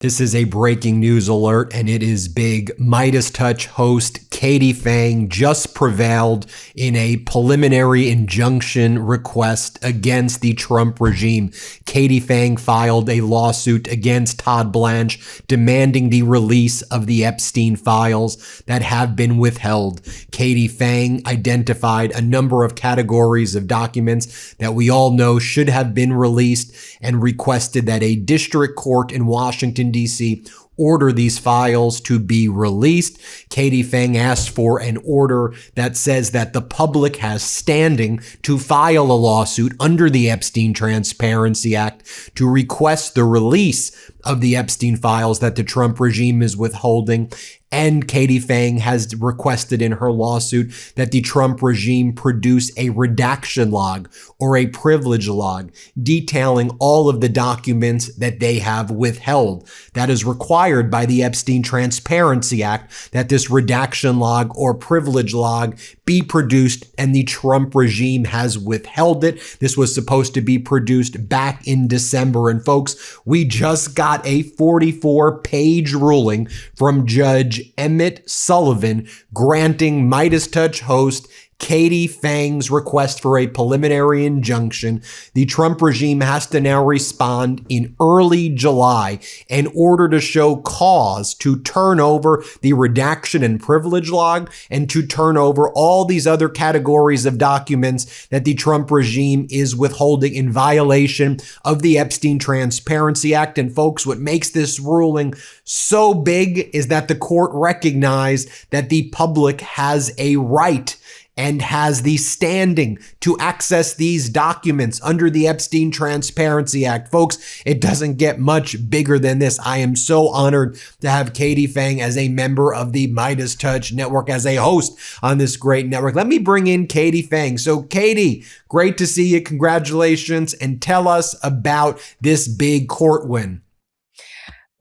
This is a breaking news alert, and it is big. MeidasTouch host Katie Phang just prevailed in a preliminary injunction request against the Trump regime. Katie Phang filed a lawsuit against Todd Blanche demanding the release of the Epstein files that have been withheld. Katie Phang identified a number of categories of documents that we all know should have been released and requested that a district court in Washington, D.C. order these files to be released. Katie Phang asked for an order that says that the public has standing to file a lawsuit under the Epstein Transparency Act to request the release of the Epstein files that the Trump regime is withholding. And Katie Phang has requested in her lawsuit that the Trump regime produce a redaction log or a privilege log detailing all of the documents that they have withheld. That is required by the Epstein Transparency Act, that this redaction log or privilege log be produced, and the Trump regime has withheld it. This was supposed to be produced back in December. And folks, we just got a 44-page ruling from Judge Emmett Sullivan granting MeidasTouch host Katie Phang's request for a preliminary injunction. The Trump regime has to now respond in early July in order to show cause to turn over the redaction and privilege log and to turn over all these other categories of documents that the Trump regime is withholding in violation of the Epstein Transparency Act. And folks, what makes this ruling so big is that the court recognized that the public has a right and has the standing to access these documents under the Epstein Transparency Act. Folks, it doesn't get much bigger than this. I am so honored to have Katie Phang as a member of the MeidasTouch network, as a host on this great network. Let me bring in Katie Phang. So Katie, great to see you. Congratulations, and tell us about this big court win.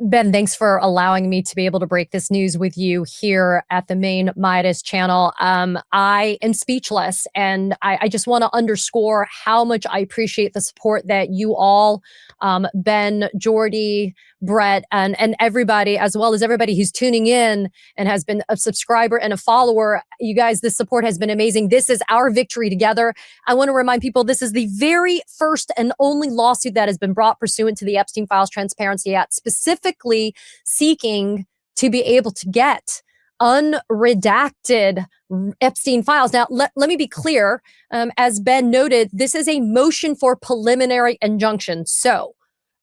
Ben, thanks for allowing me to be able to break this news with you here at the main Meidas channel. I am speechless, and I just want to underscore how much I appreciate the support that you all, Ben, Jordy, Brett, and everybody, as well as everybody who's tuning in and has been a subscriber and a follower. You guys, this support has been amazing. This is our victory together. I want to remind people this is the very first and only lawsuit that has been brought pursuant to the Epstein Files Transparency Act, specifically seeking to be able to get unredacted Epstein files. Now, let me be clear. As Ben noted, this is a motion for preliminary injunction. So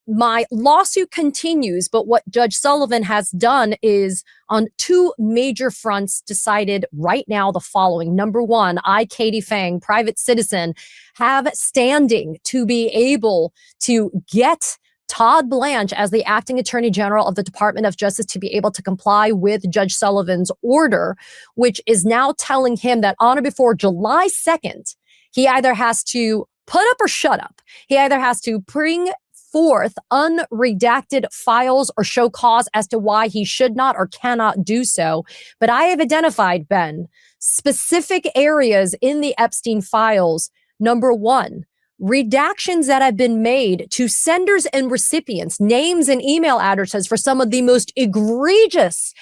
my lawsuit continues, but what Judge Sullivan has done is on two major fronts decided right now the following. Number one, I, Katie Phang, private citizen, have standing to be able to get Todd Blanche as the acting attorney general of the Department of Justice to be able to comply with Judge Sullivan's order, which is now telling him that on or before July 2nd, he either has to put up or shut up. He either has to bring forth unredacted files or show cause as to why he should not or cannot do so. But I have identified, Ben, specific areas in the Epstein files. Number one, redactions that have been made to senders and recipients, names and email addresses for some of the most egregious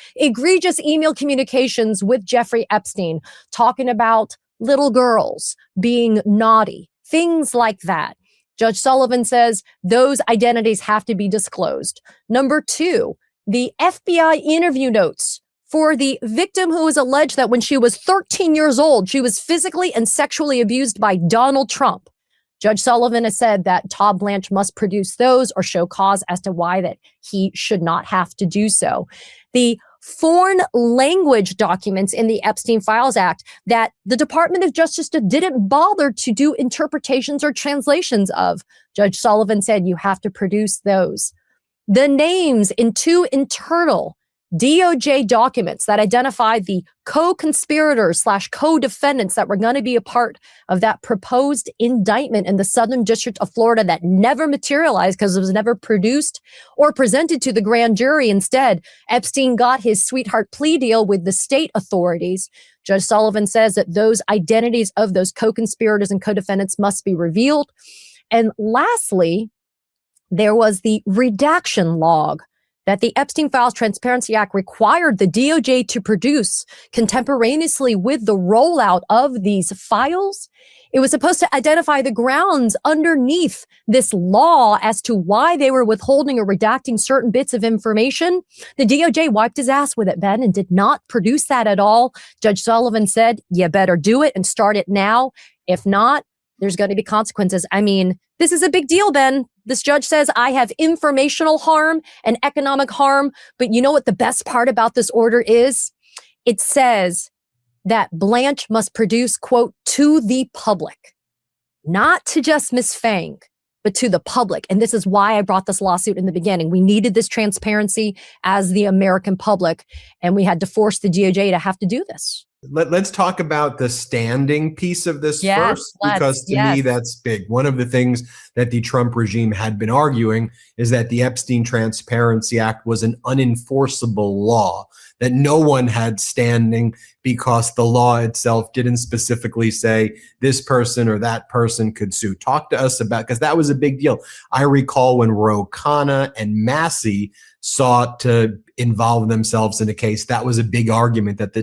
email communications with Jeffrey Epstein, talking about little girls being naughty, things like that. Judge Sullivan says those identities have to be disclosed. Number two, the FBI interview notes for the victim who was alleged that when she was 13 years old, she was physically and sexually abused by Donald Trump. Judge Sullivan has said that Todd Blanche must produce those or show cause as to why that he should not have to do so. The foreign language documents in the Epstein Files Act that the Department of Justice didn't bother to do interpretations or translations of. Judge Sullivan said you have to produce those. The names in two internal DOJ documents that identify the co-conspirators / co-defendants that were going to be a part of that proposed indictment in the Southern District of Florida that never materialized because it was never produced or presented to the grand jury. Instead, Epstein got his sweetheart plea deal with the state authorities. Judge Sullivan says that those identities of those co-conspirators and co-defendants must be revealed. And lastly, there was the redaction log that the Epstein Files Transparency Act required the DOJ to produce contemporaneously with the rollout of these files. It was supposed to identify the grounds underneath this law as to why they were withholding or redacting certain bits of information. The DOJ wiped his ass with it, Ben, and did not produce that at all. Judge Sullivan said, you better do it and start it now. If not, there's going to be consequences. I mean, this is a big deal, Ben. This judge says I have informational harm and economic harm. But you know what the best part about this order is? It says that Blanche must produce, quote, to the public, not to just Miss Phang, but to the public. And this is why I brought this lawsuit in the beginning. We needed this transparency as the American public, and we had to force the DOJ to have to do this. Let's talk about the standing piece of this first, because to me, that's big. One of the things that the Trump regime had been arguing is that the Epstein Transparency Act was an unenforceable law, that no one had standing because the law itself didn't specifically say this person or that person could sue. Talk to us about, because that was a big deal. I recall when Ro Khanna and Massey sought to involve themselves in a case, that was a big argument that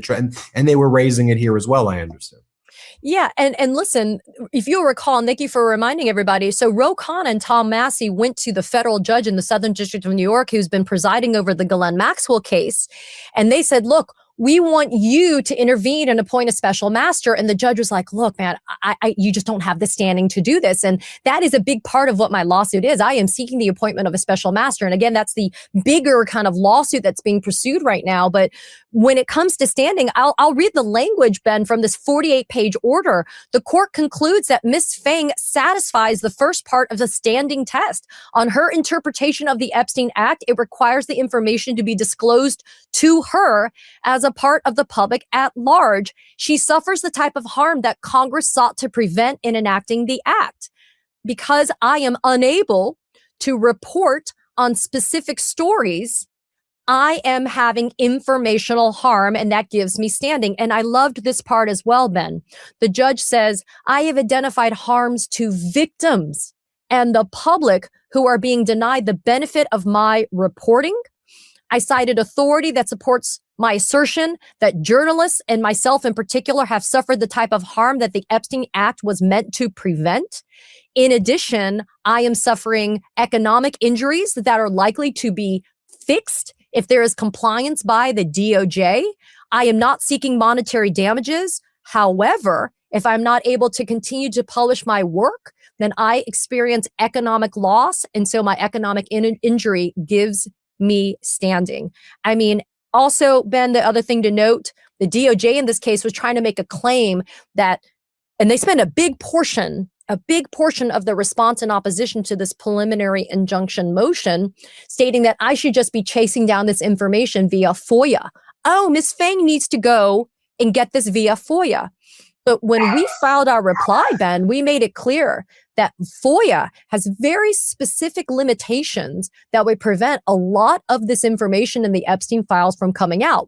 and they were raising it here as well, I understand. Yeah. And listen, if you'll recall, and thank you for reminding everybody. So Ro Khanna and Tom Massey went to the federal judge in the Southern District of New York, who's been presiding over the Ghislaine Maxwell case. And they said, look, we want you to intervene and appoint a special master. And the judge was like, look, man, you just don't have the standing to do this. And that is a big part of what my lawsuit is. I am seeking the appointment of a special master. And again, that's the bigger kind of lawsuit that's being pursued right now. But when it comes to standing, I'll read the language, Ben, from this 48-page order. The court concludes that Ms. Phang satisfies the first part of the standing test. On her interpretation of the Epstein Act, it requires the information to be disclosed to her as a part of the public at large. She suffers the type of harm that Congress sought to prevent in enacting the act. Because I am unable to report on specific stories, I am having informational harm, and that gives me standing. And I loved this part as well, Ben. The judge says, I have identified harms to victims and the public who are being denied the benefit of my reporting. I cited authority that supports my assertion that journalists and myself in particular have suffered the type of harm that the Epstein Act was meant to prevent. In addition, I am suffering economic injuries that are likely to be fixed if there is compliance by the DOJ. I am not seeking monetary damages. However, if I'm not able to continue to publish my work, then I experience economic loss. And so my economic injury gives me standing. I mean, also, Ben, the other thing to note, the DOJ in this case was trying to make a claim that, and they spent a big portion of the response in opposition to this preliminary injunction motion, stating that I should just be chasing down this information via FOYA. Oh, Ms. Phang needs to go and get this via FOYA. But when we filed our reply, Ben, we made it clear that FOYA has very specific limitations that would prevent a lot of this information in the Epstein files from coming out.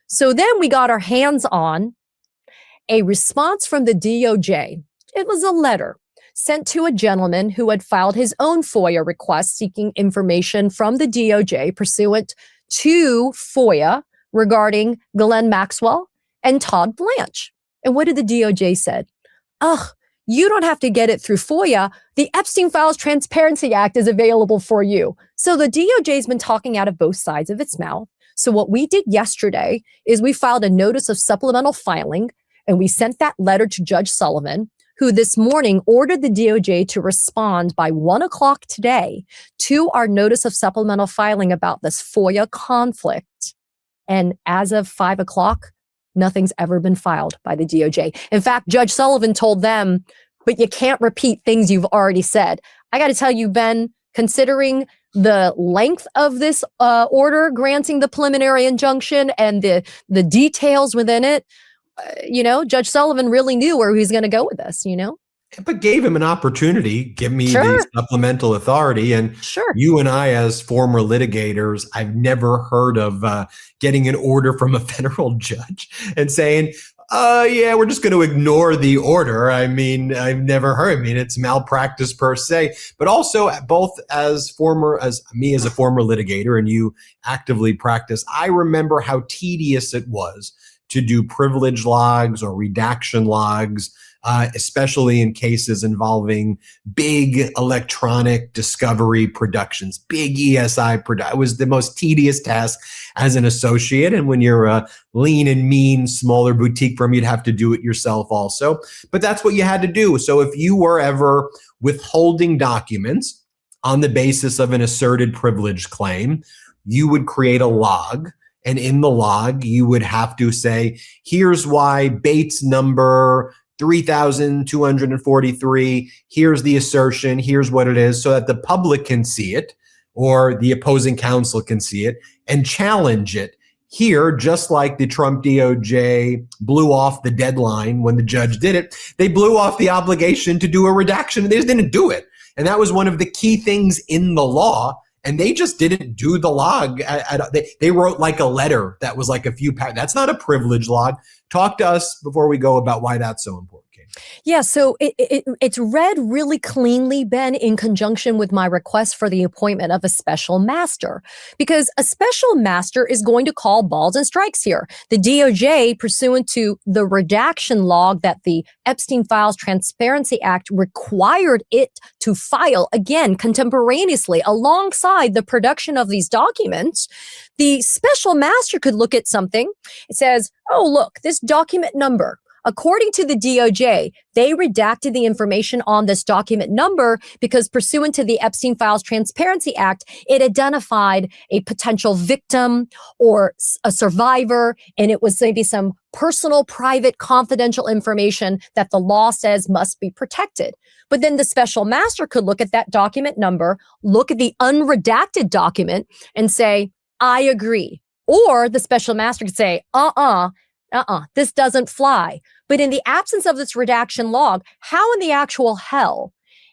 So then we got our hands on a response from the DOJ. It was a letter sent to a gentleman who had filed his own FOIA request seeking information from the DOJ pursuant to FOIA regarding Ghislaine Maxwell and Todd Blanche. And what did the DOJ said? You don't have to get it through FOIA. The Epstein Files Transparency Act is available for you. So the DOJ has been talking out of both sides of its mouth. So what we did yesterday is we filed a notice of supplemental filing, and we sent that letter to Judge Sullivan, who this morning ordered the DOJ to respond by 1 o'clock today to our notice of supplemental filing about this FOIA conflict. And as of 5 o'clock, nothing's ever been filed by the DOJ. In fact, Judge Sullivan told them, but you can't repeat things you've already said. I got to tell you, Ben, considering the length of this order granting the preliminary injunction and the details within it, Judge Sullivan really knew where he was going to go with this, But gave him an opportunity, give me the supplemental authority. And you and I, as former litigators, I've never heard of getting an order from a federal judge and saying, yeah, we're just going to ignore the order. I mean, I've never heard. I mean, it's malpractice per se, but also both as a former litigator and you actively practice, I remember how tedious it was to do privilege logs or redaction logs, especially in cases involving big electronic discovery productions, big ESI production. It was the most tedious task as an associate. And when you're a lean and mean, smaller boutique firm, you'd have to do it yourself also. But that's what you had to do. So if you were ever withholding documents on the basis of an asserted privilege claim, you would create a log. And in the log, you would have to say, here's why Bates number 3,243, here's the assertion, here's what it is, so that the public can see it or the opposing counsel can see it and challenge it. Here, just like the Trump DOJ blew off the deadline when the judge did it, they blew off the obligation to do a redaction and they just didn't do it. And that was one of the key things in the law. And they just didn't do the log. They wrote like a letter that was like a few pages. That's not a privilege log. Talk to us before we go about why that's so important. Yeah, so it's read really cleanly, Ben, in conjunction with my request for the appointment of a special master, because a special master is going to call balls and strikes here. The DOJ, pursuant to the redaction log that the Epstein Files Transparency Act required it to file, again, contemporaneously, alongside the production of these documents, the special master could look at something. It says, oh, look, this document number. According to the DOJ, they redacted the information on this document number because pursuant to the Epstein Files Transparency Act, it identified a potential victim or a survivor, and it was maybe some personal, private, confidential information that the law says must be protected. But then the special master could look at that document number, look at the unredacted document, and say, I agree. Or the special master could say, this doesn't fly. But in the absence of this redaction log, how in the actual hell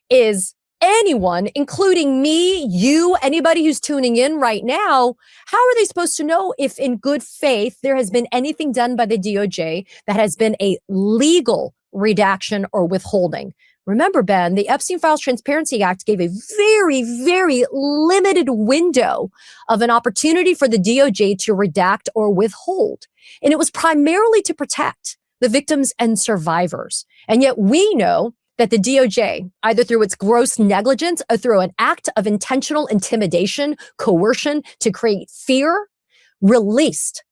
is anyone, including me, you, anybody who's tuning in right now, how are they supposed to know if in good faith there has been anything done by the DOJ that has been a legal redaction or withholding? Remember, Ben, the Epstein Files Transparency Act gave a very, very limited window of an opportunity for the DOJ to redact or withhold. And it was primarily to protect the victims and survivors. And yet we know that the DOJ, either through its gross negligence or through an act of intentional intimidation, coercion to create fear, released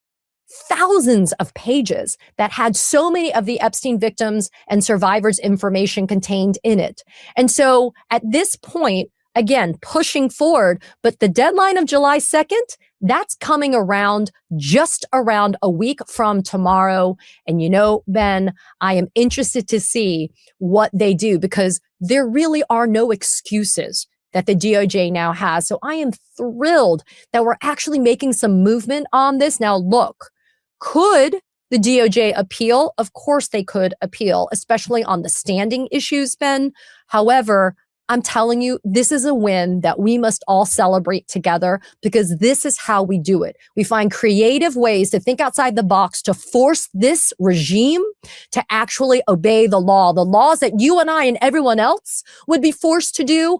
thousands of pages that had so many of the Epstein victims and survivors' information contained in it. And so at this point, again, pushing forward, but the deadline of July 2nd, that's coming around just around a week from tomorrow. And you know, Ben, I am interested to see what they do because there really are no excuses that the DOJ now has. So I am thrilled that we're actually making some movement on this. Now, look, could the DOJ appeal? Of course they could appeal, especially on the standing issues, Ben. However, I'm telling you, this is a win that we must all celebrate together because this is how we do it. We find creative ways to think outside the box to force this regime to actually obey the law, the laws that you and I and everyone else would be forced to do.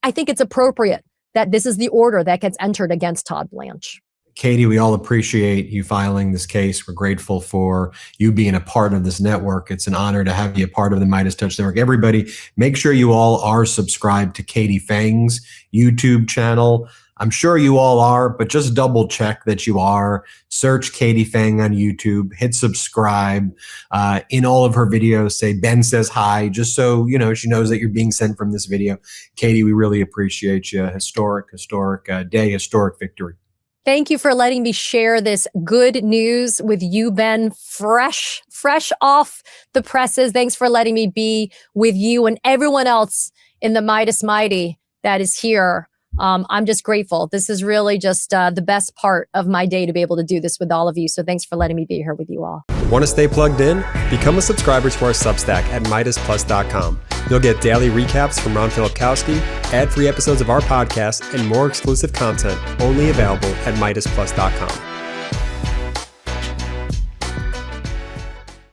I think it's appropriate that this is the order that gets entered against Todd Blanche. Katie, we all appreciate you filing this case. We're grateful for you being a part of this network. It's an honor to have you a part of the MeidasTouch network. Everybody, make sure you all are subscribed to Katie Phang's YouTube channel. I'm sure you all are, but just double check that you are. Search Katie Phang on YouTube, hit subscribe. In all of her videos, say Ben says hi, just so you know she knows that you're being sent from this video. Katie, we really appreciate you. Historic day, historic victory. Thank you for letting me share this good news with you, Ben, fresh off the presses. Thanks for letting me be with you and everyone else in the Meidas Mighty that is here. I'm just grateful. This is really just the best part of my day to be able to do this with all of you. So thanks for letting me be here with you all. Want to stay plugged in? Become a subscriber to our Substack at MeidasPlus.com. You'll get daily recaps from Ron Filipkowski, ad-free episodes of our podcast, and more exclusive content only available at MeidasPlus.com.